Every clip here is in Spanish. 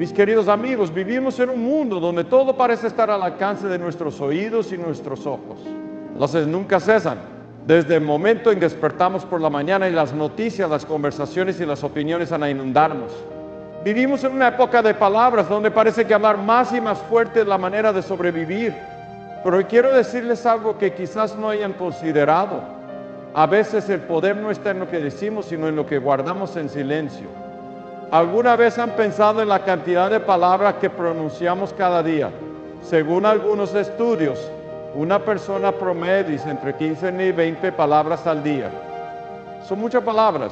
Mis queridos amigos, vivimos en un mundo donde todo parece estar al alcance de nuestros oídos y nuestros ojos. Las nunca cesan. Desde el momento en que despertamos por la mañana y las noticias, las conversaciones y las opiniones van a inundarnos. Vivimos en una época de palabras donde parece que hablar más y más fuerte es la manera de sobrevivir. Pero hoy quiero decirles algo que quizás no hayan considerado. A veces el poder no está en lo que decimos, sino en lo que guardamos en silencio. ¿Alguna vez han pensado en la cantidad de palabras que pronunciamos cada día? Según algunos estudios, una persona promedio dice entre 15 y 20 palabras al día. Son muchas palabras.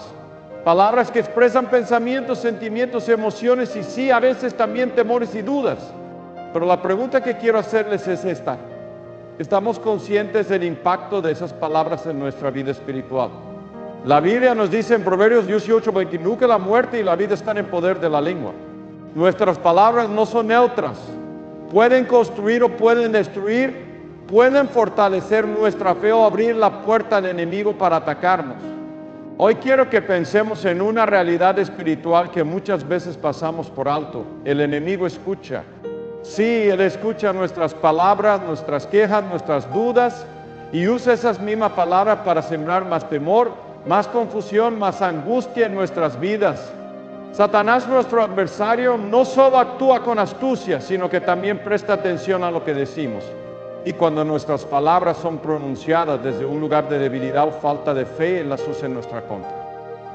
Palabras que expresan pensamientos, sentimientos, emociones y sí, a veces también temores y dudas. Pero la pregunta que quiero hacerles es esta. ¿Estamos conscientes del impacto de esas palabras en nuestra vida espiritual? La Biblia nos dice en Proverbios 18:21 que la muerte y la vida están en poder de la lengua. Nuestras palabras no son neutras. Pueden construir o pueden destruir, pueden fortalecer nuestra fe o abrir la puerta al enemigo para atacarnos. Hoy quiero que pensemos en una realidad espiritual que muchas veces pasamos por alto. El enemigo escucha. Sí, él escucha nuestras palabras, nuestras quejas, nuestras dudas y usa esas mismas palabras para sembrar más temor, más confusión, más angustia en nuestras vidas. Satanás, nuestro adversario, no solo actúa con astucia, sino que también presta atención a lo que decimos. Y cuando nuestras palabras son pronunciadas desde un lugar de debilidad o falta de fe, él las usa en nuestra contra.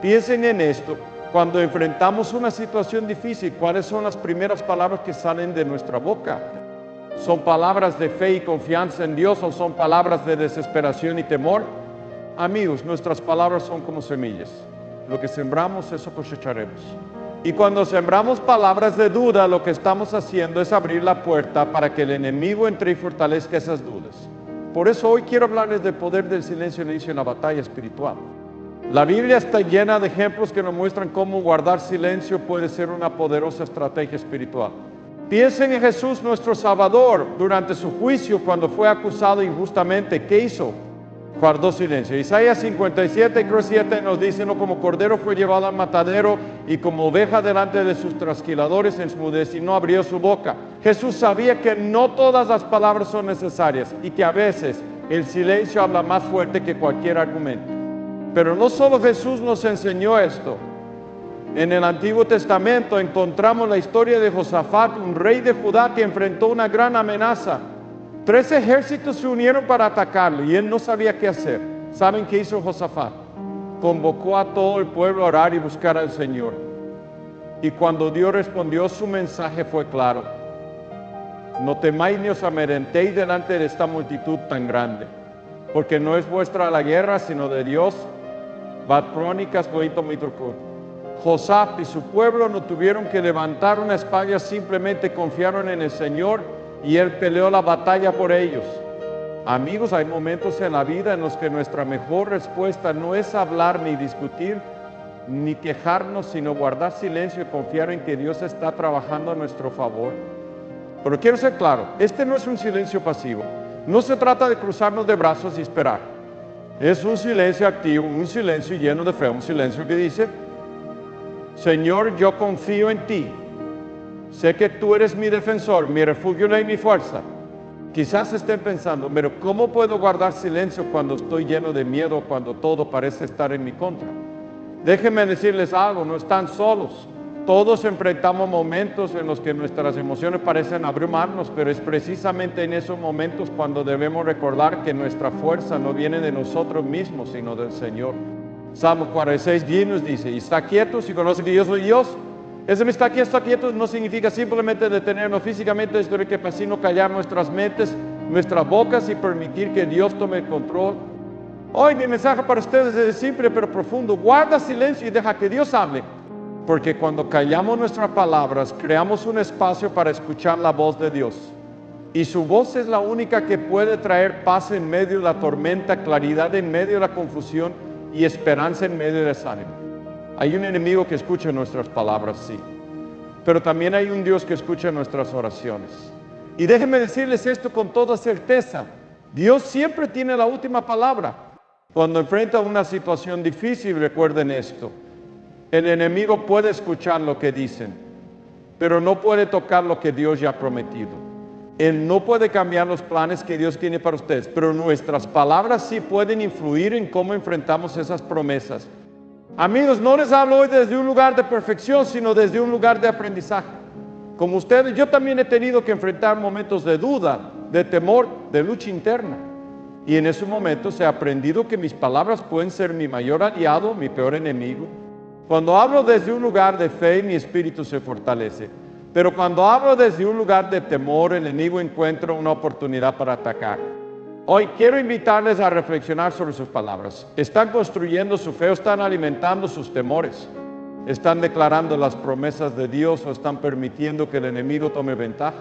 Piensen en esto. Cuando enfrentamos una situación difícil, ¿cuáles son las primeras palabras que salen de nuestra boca? ¿Son palabras de fe y confianza en Dios o son palabras de desesperación y temor? Amigos, nuestras palabras son como semillas. Lo que sembramos, eso cosecharemos. Y cuando sembramos palabras de duda, lo que estamos haciendo es abrir la puerta para que el enemigo entre y fortalezca esas dudas. Por eso hoy quiero hablarles del poder del silencio en el inicio de la batalla espiritual. La Biblia está llena de ejemplos que nos muestran cómo guardar silencio puede ser una poderosa estrategia espiritual. Piensen en Jesús, nuestro Salvador, durante su juicio cuando fue acusado injustamente. ¿Qué hizo? Guardó silencio. Isaías 57:7 nos dice, no, como cordero fue llevado al matadero y como oveja delante de sus trasquiladores enmudeció y no abrió su boca. Jesús sabía que no todas las palabras son necesarias y que a veces el silencio habla más fuerte que cualquier argumento. Pero no solo Jesús nos enseñó esto. En el Antiguo Testamento encontramos la historia de Josafat, un rey de Judá que enfrentó una gran amenaza. 3 ejércitos se unieron para atacarlo y él no sabía qué hacer. ¿Saben qué hizo Josafat? Convocó a todo el pueblo a orar y buscar al Señor. Y cuando Dios respondió, su mensaje fue claro. No temáis ni os amedrentéis delante de esta multitud tan grande, porque no es vuestra la guerra, sino de Dios. Crónicas 20:4. Josafat y su pueblo no tuvieron que levantar una espada, simplemente confiaron en el Señor y Él peleó la batalla por ellos. Amigos, hay momentos en la vida en los que nuestra mejor respuesta no es hablar ni discutir, ni quejarnos, sino guardar silencio y confiar en que Dios está trabajando a nuestro favor. Pero quiero ser claro, este no es un silencio pasivo. No se trata de cruzarnos de brazos y esperar. Es un silencio activo, un silencio lleno de fe, un silencio que dice, Señor, yo confío en ti. Sé que tú eres mi defensor, mi refugio y mi fuerza. Quizás estén pensando, pero ¿cómo puedo guardar silencio cuando estoy lleno de miedo, cuando todo parece estar en mi contra? Déjenme decirles algo, no están solos. Todos enfrentamos momentos en los que nuestras emociones parecen abrumarnos, pero es precisamente en esos momentos cuando debemos recordar que nuestra fuerza no viene de nosotros mismos, sino del Señor. Salmo 46:10 nos dice, y está quieto si conoce que yo soy Dios. Ese está quieto no significa simplemente detenernos físicamente, es que para así no callar nuestras mentes, nuestras bocas y permitir que Dios tome el control. Hoy mi mensaje para ustedes es simple pero profundo. Guarda silencio y deja que Dios hable. Porque cuando callamos nuestras palabras, creamos un espacio para escuchar la voz de Dios. Y su voz es la única que puede traer paz en medio de la tormenta, claridad en medio de la confusión y esperanza en medio del desánimo. Hay un enemigo que escucha nuestras palabras, sí. Pero también hay un Dios que escucha nuestras oraciones. Y déjenme decirles esto con toda certeza. Dios siempre tiene la última palabra. Cuando enfrenta una situación difícil, recuerden esto. El enemigo puede escuchar lo que dicen, pero no puede tocar lo que Dios ya ha prometido. Él no puede cambiar los planes que Dios tiene para ustedes, pero nuestras palabras sí pueden influir en cómo enfrentamos esas promesas. Amigos, no les hablo hoy desde un lugar de perfección, sino desde un lugar de aprendizaje. Como ustedes, yo también he tenido que enfrentar momentos de duda, de temor, de lucha interna. Y en esos momentos he aprendido que mis palabras pueden ser mi mayor aliado, mi peor enemigo. Cuando hablo desde un lugar de fe, mi espíritu se fortalece. Pero cuando hablo desde un lugar de temor, el enemigo encuentra una oportunidad para atacar. Hoy quiero invitarles a reflexionar sobre sus palabras. ¿Están construyendo su fe o están alimentando sus temores? ¿Están declarando las promesas de Dios o están permitiendo que el enemigo tome ventaja?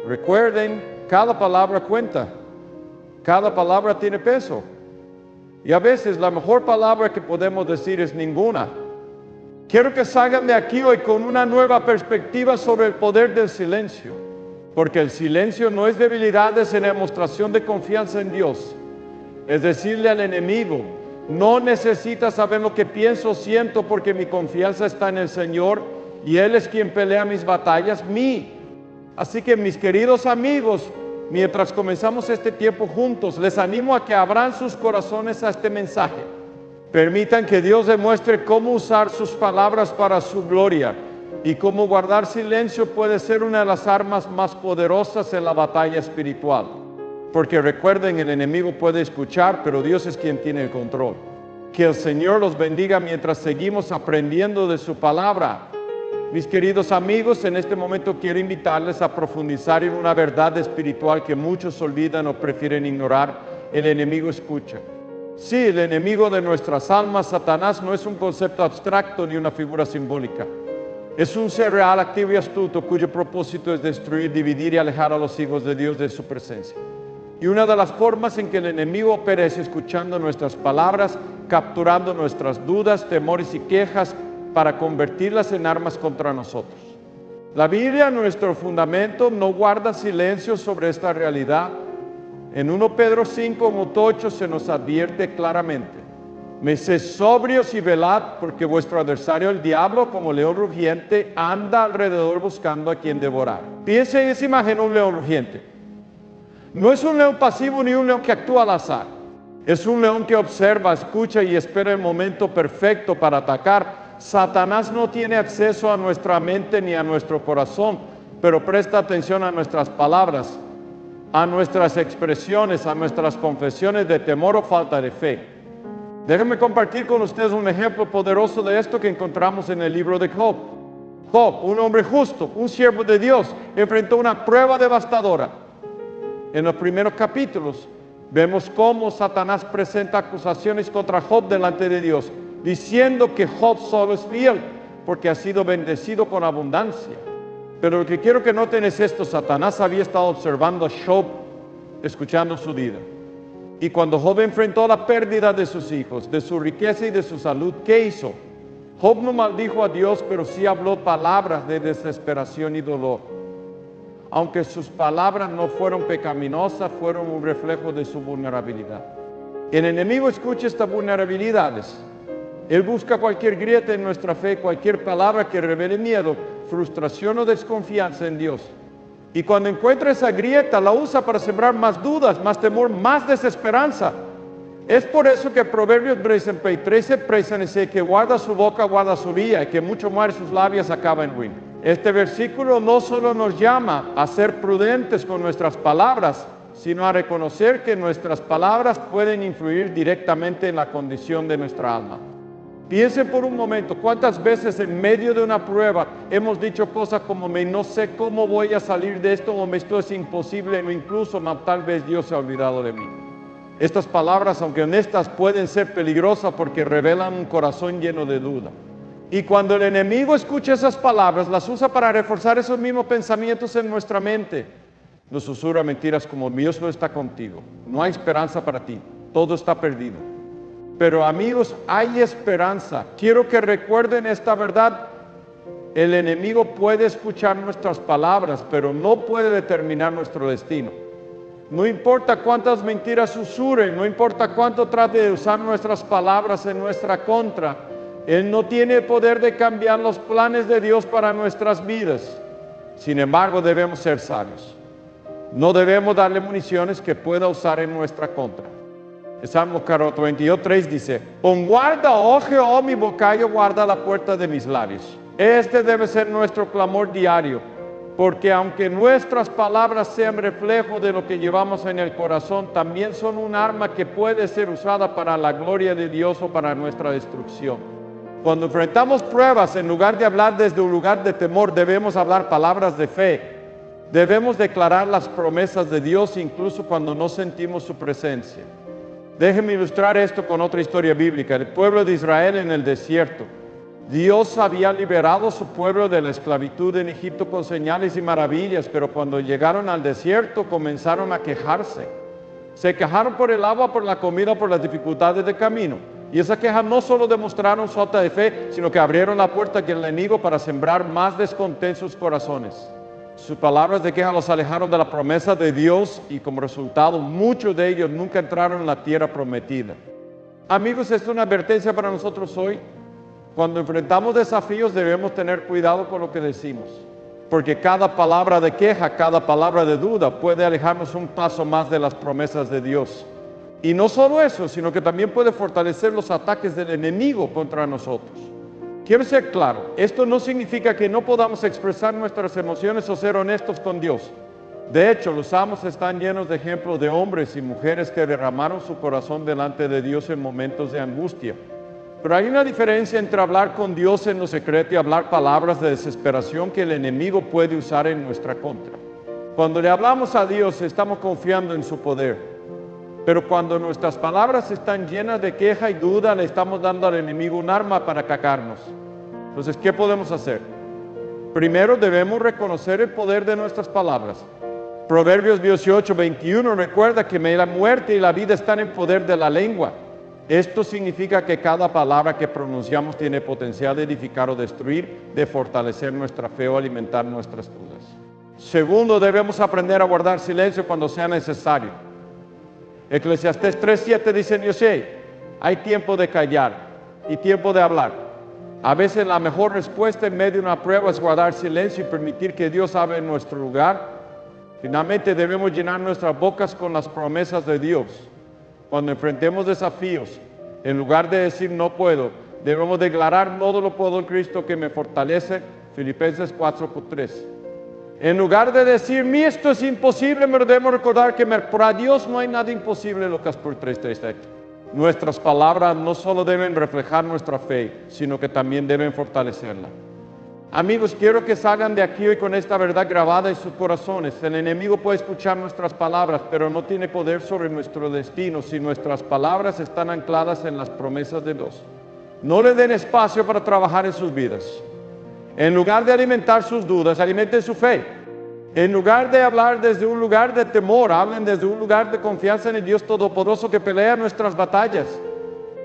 Recuerden, cada palabra cuenta. Cada palabra tiene peso. Y a veces la mejor palabra que podemos decir es ninguna. Quiero que salgan de aquí hoy con una nueva perspectiva sobre el poder del silencio. Porque el silencio no es debilidad, es una demostración de confianza en Dios. Es decirle al enemigo, no necesitas saber lo que pienso o siento porque mi confianza está en el Señor y Él es quien pelea mis batallas, Así que mis queridos amigos, mientras comenzamos este tiempo juntos, les animo a que abran sus corazones a este mensaje. Permitan que Dios demuestre cómo usar sus palabras para su gloria y cómo guardar silencio puede ser una de las armas más poderosas en la batalla espiritual. Porque recuerden, el enemigo puede escuchar, pero Dios es quien tiene el control. Que el Señor los bendiga mientras seguimos aprendiendo de su palabra. Mis queridos amigos, en este momento quiero invitarles a profundizar en una verdad espiritual que muchos olvidan o prefieren ignorar. El enemigo escucha. Sí, el enemigo de nuestras almas, Satanás, no es un concepto abstracto ni una figura simbólica. Es un ser real, activo y astuto, cuyo propósito es destruir, dividir y alejar a los hijos de Dios de su presencia. Y una de las formas en que el enemigo opera es escuchando nuestras palabras, capturando nuestras dudas, temores y quejas para convertirlas en armas contra nosotros. La Biblia, nuestro fundamento, no guarda silencio sobre esta realidad. En 1 Pedro 5:8 se nos advierte claramente: sed sobrios y velad, porque vuestro adversario el diablo, como león rugiente, anda alrededor buscando a quien devorar. Piensen en esa imagen, un león rugiente. No es un león pasivo ni un león que actúa al azar. Es un león que observa, escucha y espera el momento perfecto para atacar. Satanás no tiene acceso a nuestra mente ni a nuestro corazón, pero presta atención a nuestras palabras, a nuestras expresiones, a nuestras confesiones de temor o falta de fe. Déjenme compartir con ustedes un ejemplo poderoso de esto que encontramos en el libro de Job. Job, un hombre justo, un siervo de Dios, enfrentó una prueba devastadora. En los primeros capítulos vemos cómo Satanás presenta acusaciones contra Job delante de Dios, diciendo que Job solo es fiel porque ha sido bendecido con abundancia. Pero lo que quiero que noten es esto: Satanás había estado observando a Job, escuchando su vida. Y cuando Job enfrentó la pérdida de sus hijos, de su riqueza y de su salud, ¿qué hizo? Job no maldijo a Dios, pero sí habló palabras de desesperación y dolor. Aunque sus palabras no fueron pecaminosas, fueron un reflejo de su vulnerabilidad. El enemigo escucha estas vulnerabilidades. Él busca cualquier grieta en nuestra fe, cualquier palabra que revele miedo, frustración o desconfianza en Dios. Y cuando encuentra esa grieta, la usa para sembrar más dudas, más temor, más desesperanza. Es por eso que Proverbios 13 dice que guarda su boca, guarda su vía, y que mucho muere sus labios acaba en ruina. Este versículo no solo nos llama a ser prudentes con nuestras palabras, sino a reconocer que nuestras palabras pueden influir directamente en la condición de nuestra alma. Piensen por un momento, ¿cuántas veces en medio de una prueba hemos dicho cosas como no sé cómo voy a salir de esto, o esto es imposible, o incluso tal vez Dios se ha olvidado de mí? Estas palabras, aunque honestas, pueden ser peligrosas porque revelan un corazón lleno de duda. Y cuando el enemigo escucha esas palabras, las usa para reforzar esos mismos pensamientos en nuestra mente. Nos susurra mentiras como: Dios no está contigo, no hay esperanza para ti, todo está perdido. Pero amigos, hay esperanza. Quiero que recuerden esta verdad. El enemigo puede escuchar nuestras palabras, pero no puede determinar nuestro destino. No importa cuántas mentiras susurren, no importa cuánto trate de usar nuestras palabras en nuestra contra, Él no tiene el poder de cambiar los planes de Dios para nuestras vidas. Sin embargo, debemos ser sabios. No debemos darle municiones que pueda usar en nuestra contra. El Salmo 22:3 dice: pon guarda, oh Jehová, mi boca, yo guarda la puerta de mis labios. Este debe ser nuestro clamor diario, porque aunque nuestras palabras sean reflejo de lo que llevamos en el corazón, también son un arma que puede ser usada para la gloria de Dios o para nuestra destrucción. Cuando enfrentamos pruebas, en lugar de hablar desde un lugar de temor, debemos hablar palabras de fe. Debemos declarar las promesas de Dios incluso cuando no sentimos su presencia. Déjenme ilustrar esto con otra historia bíblica. El pueblo de Israel en el desierto. Dios había liberado a su pueblo de la esclavitud en Egipto con señales y maravillas, pero cuando llegaron al desierto comenzaron a quejarse. Se quejaron por el agua, por la comida, por las dificultades del camino. Y esa queja no solo demostraron su falta de fe, sino que abrieron la puerta al enemigo para sembrar más descontento en sus corazones. Sus palabras de queja los alejaron de la promesa de Dios y como resultado muchos de ellos nunca entraron en la tierra prometida. Amigos, esta es una advertencia para nosotros hoy. Cuando enfrentamos desafíos debemos tener cuidado con lo que decimos, porque cada palabra de queja, cada palabra de duda puede alejarnos un paso más de las promesas de Dios. Y no solo eso, sino que también puede fortalecer los ataques del enemigo contra nosotros. Quiero ser claro, esto no significa que no podamos expresar nuestras emociones o ser honestos con Dios. De hecho, los salmos están llenos de ejemplos de hombres y mujeres que derramaron su corazón delante de Dios en momentos de angustia. Pero hay una diferencia entre hablar con Dios en lo secreto y hablar palabras de desesperación que el enemigo puede usar en nuestra contra. Cuando le hablamos a Dios, estamos confiando en su poder. Pero cuando nuestras palabras están llenas de queja y duda, le estamos dando al enemigo un arma para atacarnos. Entonces, ¿qué podemos hacer? Primero, debemos reconocer el poder de nuestras palabras. Proverbios 18:21 recuerda que la muerte y la vida están en poder de la lengua. Esto significa que cada palabra que pronunciamos tiene potencial de edificar o destruir, de fortalecer nuestra fe o alimentar nuestras dudas. Segundo, debemos aprender a guardar silencio cuando sea necesario. Eclesiastés 3:7 dice: yo sé, hay tiempo de callar y tiempo de hablar. A veces la mejor respuesta en medio de una prueba es guardar silencio y permitir que Dios hable en nuestro lugar. Finalmente debemos llenar nuestras bocas con las promesas de Dios. Cuando enfrentemos desafíos, en lugar de decir no puedo, debemos declarar todo lo puedo en Cristo que me fortalece. Filipenses 4:3. En lugar de decir esto es imposible, debemos recordar que para Dios no hay nada imposible. Lucas 3:3. Nuestras palabras no solo deben reflejar nuestra fe, sino que también deben fortalecerla. Amigos, quiero que salgan de aquí hoy con esta verdad grabada en sus corazones. El enemigo puede escuchar nuestras palabras, pero no tiene poder sobre nuestro destino si nuestras palabras están ancladas en las promesas de Dios. No le den espacio para trabajar en sus vidas. En lugar de alimentar sus dudas, alimenten su fe. En lugar de hablar desde un lugar de temor, hablen desde un lugar de confianza en el Dios Todopoderoso que pelea nuestras batallas.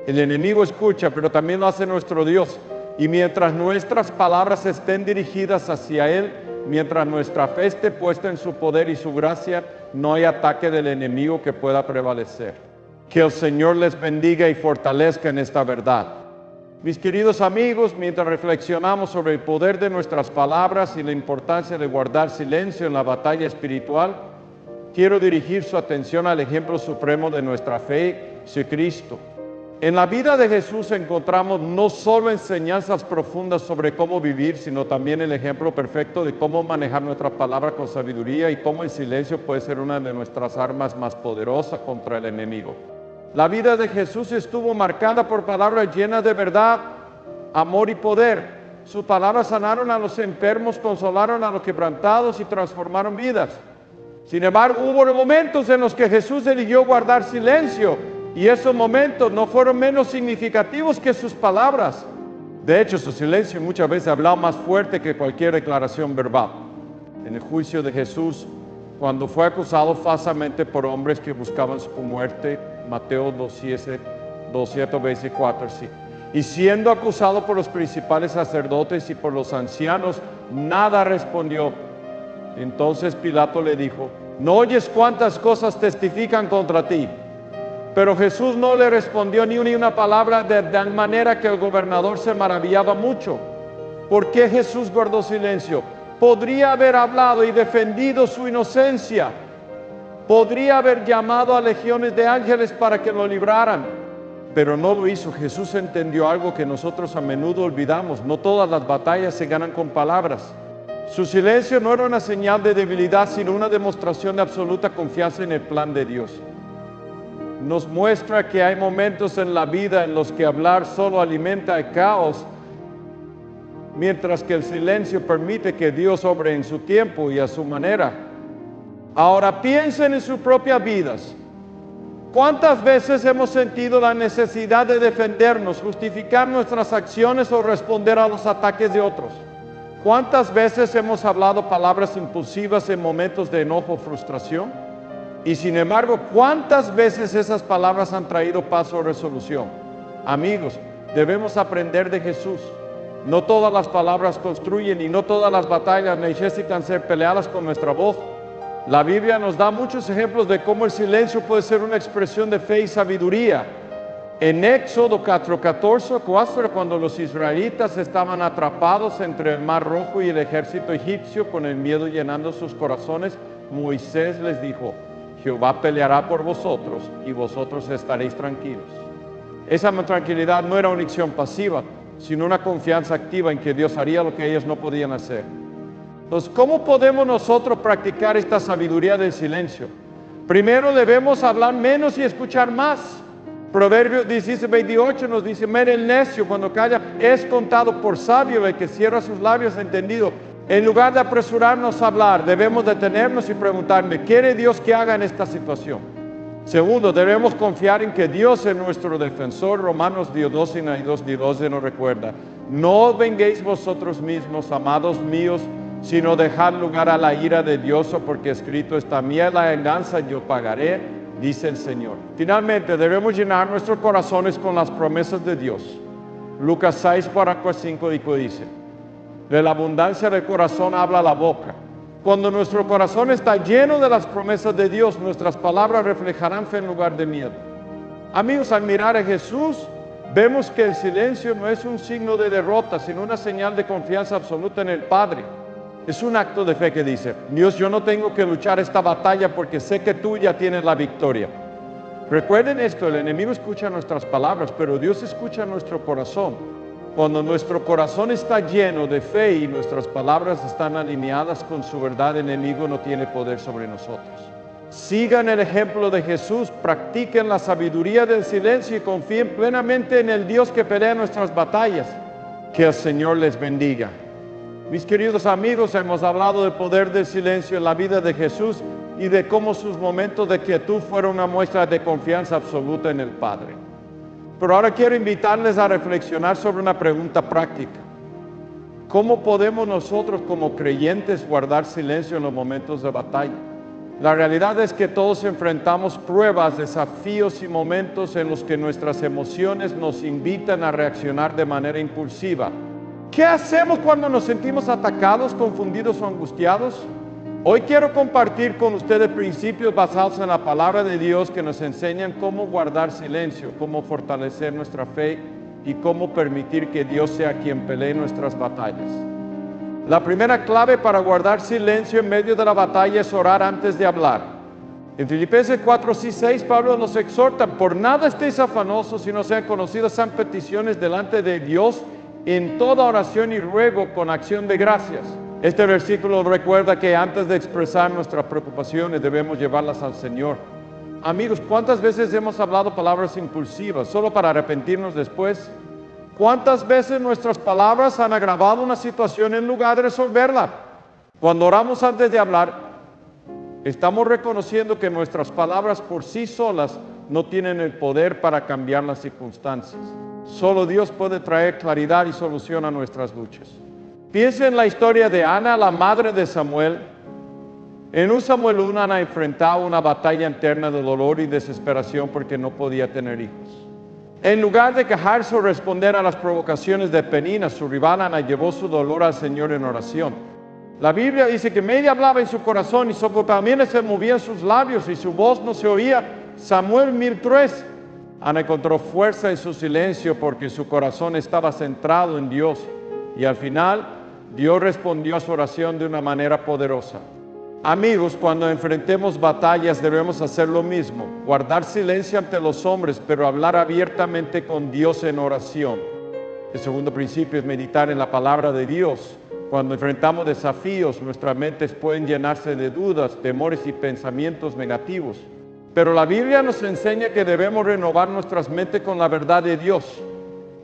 El enemigo escucha, pero también lo hace nuestro Dios. Y mientras nuestras palabras estén dirigidas hacia Él, mientras nuestra fe esté puesta en su poder y su gracia, no hay ataque del enemigo que pueda prevalecer. Que el Señor les bendiga y fortalezca en esta verdad. Mis queridos amigos, mientras reflexionamos sobre el poder de nuestras palabras y la importancia de guardar silencio en la batalla espiritual, quiero dirigir su atención al ejemplo supremo de nuestra fe, Jesucristo. En la vida de Jesús encontramos no solo enseñanzas profundas sobre cómo vivir, sino también el ejemplo perfecto de cómo manejar nuestra palabra con sabiduría y cómo el silencio puede ser una de nuestras armas más poderosas contra el enemigo. La vida de Jesús estuvo marcada por palabras llenas de verdad, amor y poder. Sus palabras sanaron a los enfermos, consolaron a los quebrantados y transformaron vidas. Sin embargo, hubo momentos en los que Jesús eligió guardar silencio. Y esos momentos no fueron menos significativos que sus palabras. De hecho, su silencio muchas veces hablaba más fuerte que cualquier declaración verbal. En el juicio de Jesús, cuando fue acusado falsamente por hombres que buscaban su muerte, Mateo 2:24, sí. Y siendo acusado por los principales sacerdotes y por los ancianos, nada respondió. Entonces Pilato le dijo: ¿no oyes cuántas cosas testifican contra ti? Pero Jesús no le respondió ni una palabra de tal manera que el gobernador se maravillaba mucho. ¿Por qué Jesús guardó silencio? Podría haber hablado y defendido su inocencia. Podría haber llamado a legiones de ángeles para que lo libraran. Pero no lo hizo. Jesús entendió algo que nosotros a menudo olvidamos. No todas las batallas se ganan con palabras. Su silencio no era una señal de debilidad, sino una demostración de absoluta confianza en el plan de Dios. Nos muestra que hay momentos en la vida en los que hablar solo alimenta el caos, mientras que el silencio permite que Dios obre en su tiempo y a su manera. Ahora piensen en sus propias vidas. ¿Cuántas veces hemos sentido la necesidad de defendernos, justificar nuestras acciones o responder a los ataques de otros? ¿Cuántas veces hemos hablado palabras impulsivas en momentos de enojo o frustración? Y sin embargo, ¿cuántas veces esas palabras han traído paz o resolución? Amigos, debemos aprender de Jesús. No todas las palabras construyen y no todas las batallas necesitan ser peleadas con nuestra voz. La Biblia nos da muchos ejemplos de cómo el silencio puede ser una expresión de fe y sabiduría. En Éxodo 4:14, cuando los israelitas estaban atrapados entre el Mar Rojo y el ejército egipcio, con el miedo llenando sus corazones, Moisés les dijo: Jehová peleará por vosotros y vosotros estaréis tranquilos. Esa tranquilidad no era una acción pasiva, sino una confianza activa en que Dios haría lo que ellos no podían hacer. Entonces, ¿cómo podemos nosotros practicar esta sabiduría del silencio? Primero debemos hablar menos y escuchar más. Proverbios 16:28 nos dice: mira, el necio cuando calla es contado por sabio, el que cierra sus labios entendido. En lugar de apresurarnos a hablar, debemos detenernos y preguntarle: ¿qué quiere Dios que haga en esta situación? Segundo, debemos confiar en que Dios es nuestro defensor. Romanos 12:12 nos recuerda: no os venguéis vosotros mismos, amados míos, sino dejad lugar a la ira de Dios, porque escrito está: mía la venganza, yo pagaré, dice el Señor. Finalmente, debemos llenar nuestros corazones con las promesas de Dios. Lucas 6:45 dice: de la abundancia del corazón habla la boca. Cuando nuestro corazón está lleno de las promesas de Dios, nuestras palabras reflejarán fe en lugar de miedo. Amigos, al mirar a Jesús, vemos que el silencio no es un signo de derrota, sino una señal de confianza absoluta en el Padre. Es un acto de fe que dice: Dios, yo no tengo que luchar esta batalla porque sé que tú ya tienes la victoria. Recuerden esto: el enemigo escucha nuestras palabras, pero Dios escucha nuestro corazón. Cuando nuestro corazón está lleno de fe y nuestras palabras están alineadas con su verdad, el enemigo no tiene poder sobre nosotros. Sigan el ejemplo de Jesús, practiquen la sabiduría del silencio y confíen plenamente en el Dios que pelea nuestras batallas. Que el Señor les bendiga. Mis queridos amigos, hemos hablado del poder del silencio en la vida de Jesús y de cómo sus momentos de quietud fueron una muestra de confianza absoluta en el Padre. Pero ahora quiero invitarles a reflexionar sobre una pregunta práctica. ¿Cómo podemos nosotros como creyentes guardar silencio en los momentos de batalla? La realidad es que todos enfrentamos pruebas, desafíos y momentos en los que nuestras emociones nos invitan a reaccionar de manera impulsiva. ¿Qué hacemos cuando nos sentimos atacados, confundidos o angustiados? Hoy quiero compartir con ustedes principios basados en la palabra de Dios que nos enseñan cómo guardar silencio, cómo fortalecer nuestra fe y cómo permitir que Dios sea quien pelee nuestras batallas. La primera clave para guardar silencio en medio de la batalla es orar antes de hablar. En Filipenses 4:6 Pablo nos exhorta: por nada estéis afanosos, sino sean conocidas sean peticiones delante de Dios en toda oración y ruego con acción de gracias. Este versículo recuerda que antes de expresar nuestras preocupaciones debemos llevarlas al Señor. Amigos, ¿cuántas veces hemos hablado palabras impulsivas solo para arrepentirnos después? ¿Cuántas veces nuestras palabras han agravado una situación en lugar de resolverla? Cuando oramos antes de hablar, estamos reconociendo que nuestras palabras por sí solas no tienen el poder para cambiar las circunstancias. Solo Dios puede traer claridad y solución a nuestras luchas. Piensa en la historia de Ana, la madre de Samuel. En 1 Samuel 1, Ana enfrentaba una batalla interna de dolor y desesperación porque no podía tener hijos. En lugar de quejarse o responder a las provocaciones de Penina, su rival, Ana llevó su dolor al Señor en oración. La Biblia dice que media hablaba en su corazón y sobre también se movían sus labios y su voz no se oía, Samuel 1003. Ana encontró fuerza en su silencio porque su corazón estaba centrado en Dios. Y al final, Dios respondió a su oración de una manera poderosa. Amigos, cuando enfrentemos batallas debemos hacer lo mismo. Guardar silencio ante los hombres, pero hablar abiertamente con Dios en oración. El segundo principio es meditar en la palabra de Dios. Cuando enfrentamos desafíos, nuestras mentes pueden llenarse de dudas, temores y pensamientos negativos. Pero la Biblia nos enseña que debemos renovar nuestras mentes con la verdad de Dios.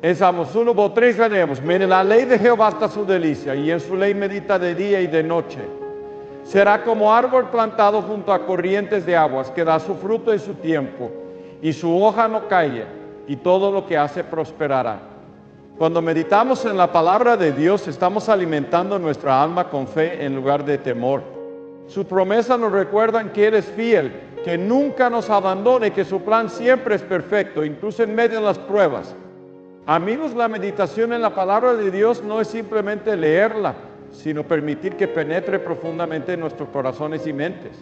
En Salmos 1:3 leemos: mire, la ley de Jehová está su delicia, y en su ley medita de día y de noche. Será como árbol plantado junto a corrientes de aguas, que da su fruto en su tiempo, y su hoja no cae, y todo lo que hace prosperará. Cuando meditamos en la palabra de Dios, estamos alimentando nuestra alma con fe en lugar de temor. Sus promesas nos recuerdan que Él es fiel, que nunca nos abandona y que su plan siempre es perfecto, incluso en medio de las pruebas. Amigos, la meditación en la palabra de Dios no es simplemente leerla, sino permitir que penetre profundamente en nuestros corazones y mentes.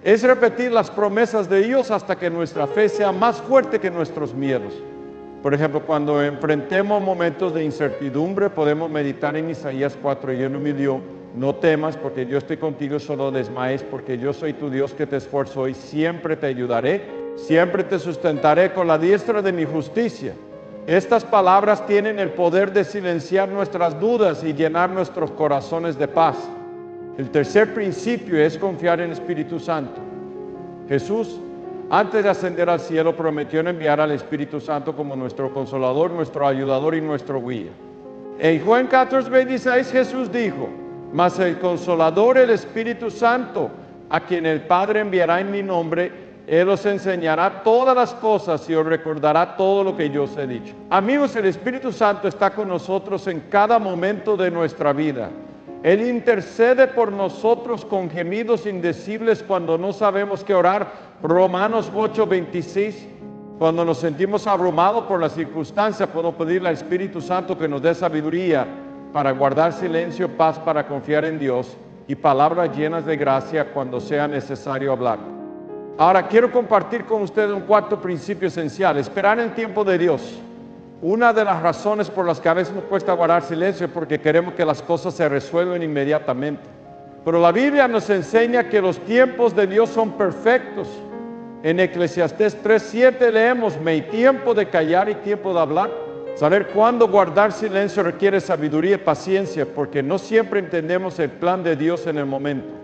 Es repetir las promesas de Dios hasta que nuestra fe sea más fuerte que nuestros miedos. Por ejemplo, cuando enfrentemos momentos de incertidumbre, podemos meditar en Isaías 4, lleno mi Dios, no temas porque yo estoy contigo, solo desmayes porque yo soy tu Dios que te esfuerzo y siempre te ayudaré, siempre te sustentaré con la diestra de mi justicia. Estas palabras tienen el poder de silenciar nuestras dudas y llenar nuestros corazones de paz. El tercer principio es confiar en el Espíritu Santo. Jesús, antes de ascender al cielo, prometió enviar al Espíritu Santo como nuestro consolador, nuestro ayudador y nuestro guía. En Juan 14:26 Jesús dijo: mas el consolador, el Espíritu Santo, a quien el Padre enviará en mi nombre, Él os enseñará todas las cosas y os recordará todo lo que yo os he dicho. Amigos, el Espíritu Santo está con nosotros en cada momento de nuestra vida. Él intercede por nosotros con gemidos indecibles cuando no sabemos qué orar. Romanos 8:26. Cuando nos sentimos abrumados por las circunstancias, podemos pedirle al Espíritu Santo que nos dé sabiduría para guardar silencio, paz para confiar en Dios y palabras llenas de gracia cuando sea necesario hablar. Ahora quiero compartir con ustedes un cuarto principio esencial: esperar en el tiempo de Dios. Una de las razones por las que a veces nos cuesta guardar silencio es porque queremos que las cosas se resuelvan inmediatamente. Pero la Biblia nos enseña que los tiempos de Dios son perfectos. En Eclesiastés 3:7 leemos: me hay tiempo de callar y tiempo de hablar. Saber cuándo guardar silencio requiere sabiduría y paciencia, porque no siempre entendemos el plan de Dios en el momento.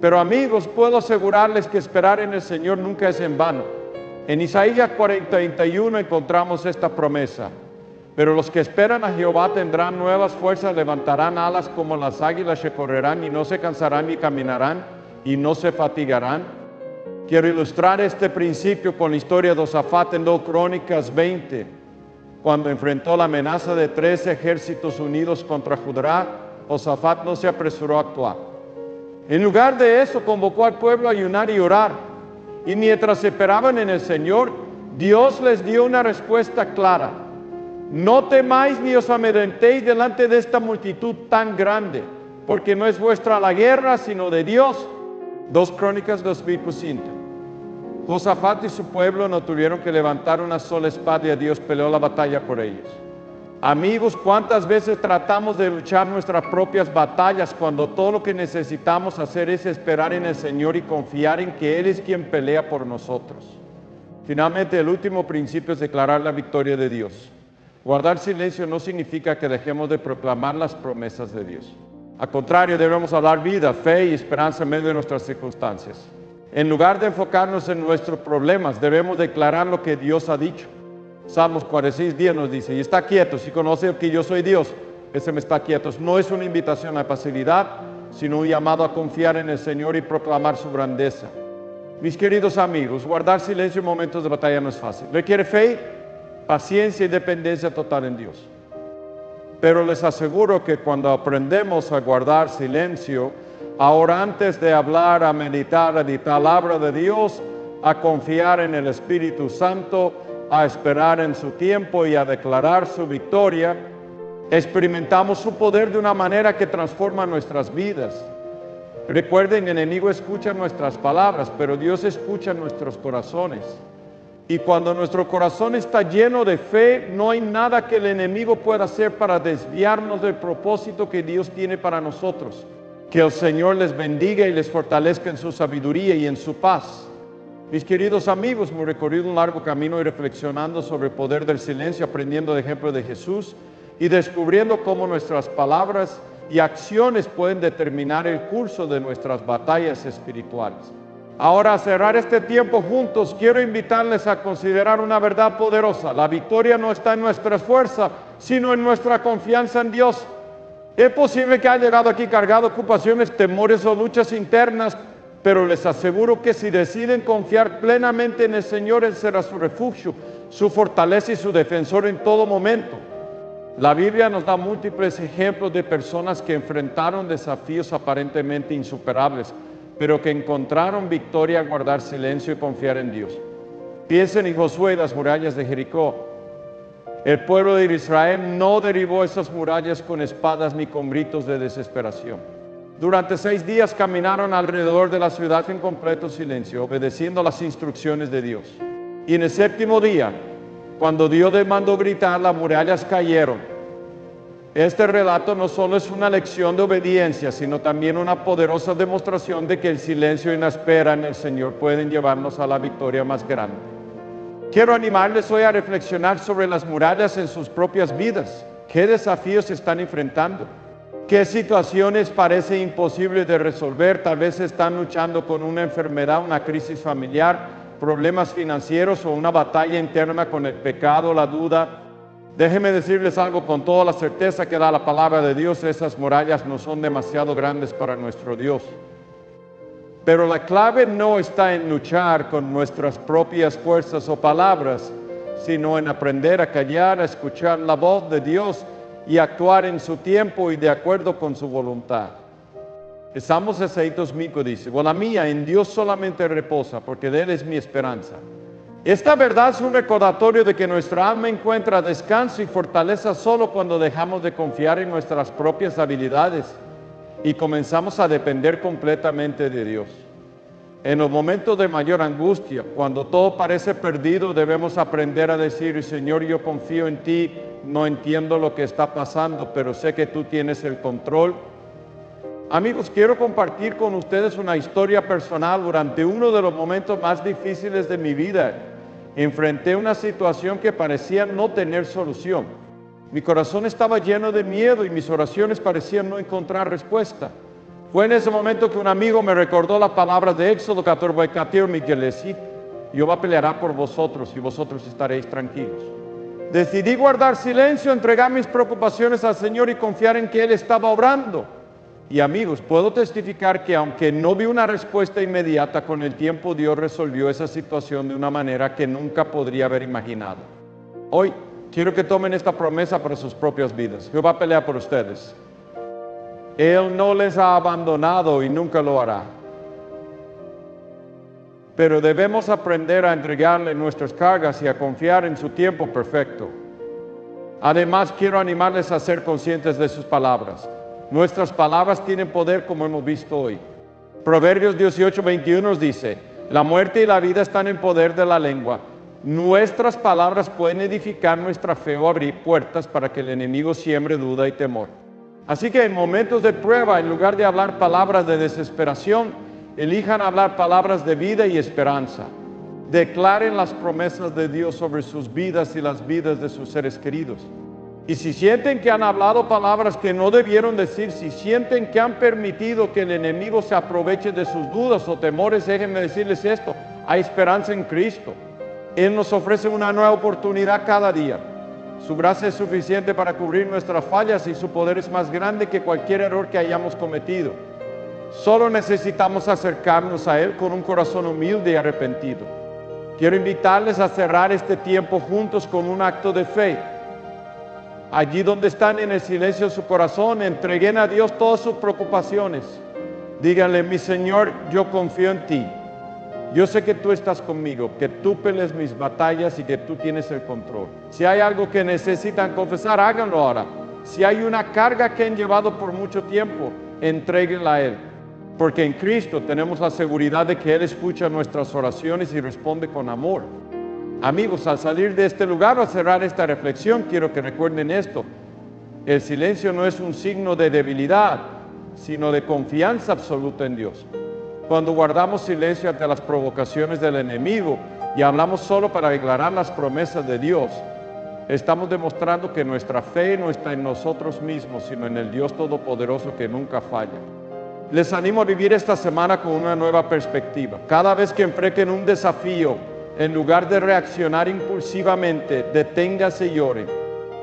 Pero amigos, puedo asegurarles que esperar en el Señor nunca es en vano. En Isaías 40:31 encontramos esta promesa: pero los que esperan a Jehová tendrán nuevas fuerzas, levantarán alas como las águilas, se correrán y no se cansarán, ni caminarán y no se fatigarán. Quiero ilustrar este principio con la historia de Josafat en 2 Crónicas 20, cuando enfrentó la amenaza de 3 ejércitos unidos contra Judá. Josafat no se apresuró a actuar. En lugar de eso, convocó al pueblo a ayunar y orar. Y mientras esperaban en el Señor, Dios les dio una respuesta clara: no temáis ni os amedrentéis delante de esta multitud tan grande, porque no es vuestra la guerra, sino de Dios. 2 Crónicas 2:5. Josafat y su pueblo no tuvieron que levantar una sola espada y Dios peleó la batalla por ellos. Amigos, ¿cuántas veces tratamos de luchar nuestras propias batallas cuando todo lo que necesitamos hacer es esperar en el Señor y confiar en que Él es quien pelea por nosotros? Finalmente, el último principio es declarar la victoria de Dios. Guardar silencio no significa que dejemos de proclamar las promesas de Dios. Al contrario, debemos hablar vida, fe y esperanza en medio de nuestras circunstancias. En lugar de enfocarnos en nuestros problemas, debemos declarar lo que Dios ha dicho. Salmos 46:10 nos dice: y está quieto, si conoce que yo soy Dios, ese me está quieto. No es una invitación a pasividad, sino un llamado a confiar en el Señor y proclamar su grandeza. Mis queridos amigos, guardar silencio en momentos de batalla no es fácil. Requiere fe, paciencia y dependencia total en Dios. Pero les aseguro que cuando aprendemos a guardar silencio, ahora antes de hablar, a meditar, a la palabra de Dios, a confiar en el Espíritu Santo, a esperar en su tiempo y a declarar su victoria, experimentamos su poder de una manera que transforma nuestras vidas. Recuerden, el enemigo escucha nuestras palabras, pero Dios escucha nuestros corazones. Y cuando nuestro corazón está lleno de fe, no hay nada que el enemigo pueda hacer para desviarnos del propósito que Dios tiene para nosotros. Que el Señor les bendiga y les fortalezca en su sabiduría y en su paz. Mis queridos amigos, hemos recorrido un largo camino y reflexionando sobre el poder del silencio, aprendiendo de ejemplo de Jesús y descubriendo cómo nuestras palabras y acciones pueden determinar el curso de nuestras batallas espirituales. Ahora, a cerrar este tiempo juntos, quiero invitarles a considerar una verdad poderosa. La victoria no está en nuestra fuerza, sino en nuestra confianza en Dios. Es posible que haya llegado aquí cargado de ocupaciones, temores o luchas internas, pero les aseguro que si deciden confiar plenamente en el Señor, Él será su refugio, su fortaleza y su defensor en todo momento. La Biblia nos da múltiples ejemplos de personas que enfrentaron desafíos aparentemente insuperables, pero que encontraron victoria al guardar silencio y confiar en Dios. Piensen en Josué y las murallas de Jericó. El pueblo de Israel no derribó esas murallas con espadas ni con gritos de desesperación. Durante 6 días caminaron alrededor de la ciudad en completo silencio, obedeciendo las instrucciones de Dios. Y en el 7º día, cuando Dios les mandó gritar, las murallas cayeron. Este relato no solo es una lección de obediencia, sino también una poderosa demostración de que el silencio y la espera en el Señor pueden llevarnos a la victoria más grande. Quiero animarles hoy a reflexionar sobre las murallas en sus propias vidas. ¿Qué desafíos están enfrentando? ¿Qué situaciones parecen imposibles de resolver? Tal vez están luchando con una enfermedad, una crisis familiar, problemas financieros o una batalla interna con el pecado, la duda. Déjenme decirles algo con toda la certeza que da la palabra de Dios: esas murallas no son demasiado grandes para nuestro Dios. Pero la clave no está en luchar con nuestras propias fuerzas o palabras, sino en aprender a callar, a escuchar la voz de Dios y actuar en su tiempo y de acuerdo con su voluntad. El Salmo 62:5 dice: "Bola mía, en Dios solamente reposa, porque de Él es mi esperanza". Esta verdad es un recordatorio de que nuestra alma encuentra descanso y fortaleza solo cuando dejamos de confiar en nuestras propias habilidades y comenzamos a depender completamente de Dios. En los momentos de mayor angustia, cuando todo parece perdido, debemos aprender a decir: Señor, yo confío en ti, no entiendo lo que está pasando, pero sé que tú tienes el control. Amigos, quiero compartir con ustedes una historia personal. Durante uno de los momentos más difíciles de mi vida, enfrenté una situación que parecía no tener solución. Mi corazón estaba lleno de miedo y mis oraciones parecían no encontrar respuesta. Fue en ese momento que un amigo me recordó las palabras de Éxodo 14:14, Miguelesi: Jehová peleará por vosotros y vosotros estaréis tranquilos. Decidí guardar silencio, entregar mis preocupaciones al Señor y confiar en que Él estaba obrando. Y amigos, puedo testificar que aunque no vi una respuesta inmediata, con el tiempo Dios resolvió esa situación de una manera que nunca podría haber imaginado. Hoy quiero que tomen esta promesa para sus propias vidas. Jehová pelea por ustedes. Él no les ha abandonado y nunca lo hará. Pero debemos aprender a entregarle nuestras cargas y a confiar en su tiempo perfecto. Además, quiero animarles a ser conscientes de sus palabras. Nuestras palabras tienen poder, como hemos visto hoy. Proverbios 18:21 nos dice: la muerte y la vida están en poder de la lengua. Nuestras palabras pueden edificar nuestra fe o abrir puertas para que el enemigo siembre duda y temor. Así que en momentos de prueba, en lugar de hablar palabras de desesperación, elijan hablar palabras de vida y esperanza. Declaren las promesas de Dios sobre sus vidas y las vidas de sus seres queridos. Y si sienten que han hablado palabras que no debieron decir, si sienten que han permitido que el enemigo se aproveche de sus dudas o temores, déjenme decirles esto: hay esperanza en Cristo. Él nos ofrece una nueva oportunidad cada día. Su gracia es suficiente para cubrir nuestras fallas y su poder es más grande que cualquier error que hayamos cometido. Solo necesitamos acercarnos a Él con un corazón humilde y arrepentido. Quiero invitarles a cerrar este tiempo juntos con un acto de fe. Allí donde están, en el silencio de su corazón, entreguen a Dios todas sus preocupaciones. Díganle: mi Señor, yo confío en ti. Yo sé que tú estás conmigo, que tú peleas mis batallas y que tú tienes el control. Si hay algo que necesitan confesar, háganlo ahora. Si hay una carga que han llevado por mucho tiempo, entréguenla a Él. porque en Cristo tenemos la seguridad de que Él escucha nuestras oraciones y responde con amor. Amigos, al salir de este lugar o cerrar esta reflexión, quiero que recuerden esto. El silencio no es un signo de debilidad, sino de confianza absoluta en Dios. Cuando guardamos silencio ante las provocaciones del enemigo y hablamos solo para declarar las promesas de Dios, estamos demostrando que nuestra fe no está en nosotros mismos, sino en el Dios Todopoderoso que nunca falla. Les animo a vivir esta semana con una nueva perspectiva. Cada vez que enfrenten un desafío, en lugar de reaccionar impulsivamente, deténgase y oren.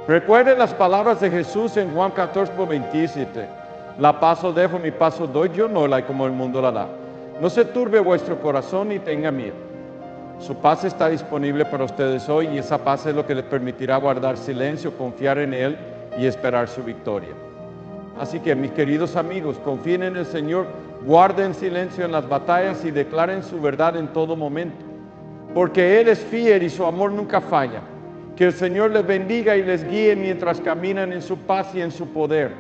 Recuerden las palabras de Jesús en Juan 14:27. La paz os dejo, mi paz os doy, yo no la como el mundo la da. No se turbe vuestro corazón ni tenga miedo. Su paz está disponible para ustedes hoy y esa paz es lo que les permitirá guardar silencio, confiar en Él y esperar su victoria. Así que, mis queridos amigos, confíen en el Señor, guarden silencio en las batallas y declaren su verdad en todo momento, porque Él es fiel y su amor nunca falla. Que el Señor les bendiga y les guíe mientras caminan en su paz y en su poder.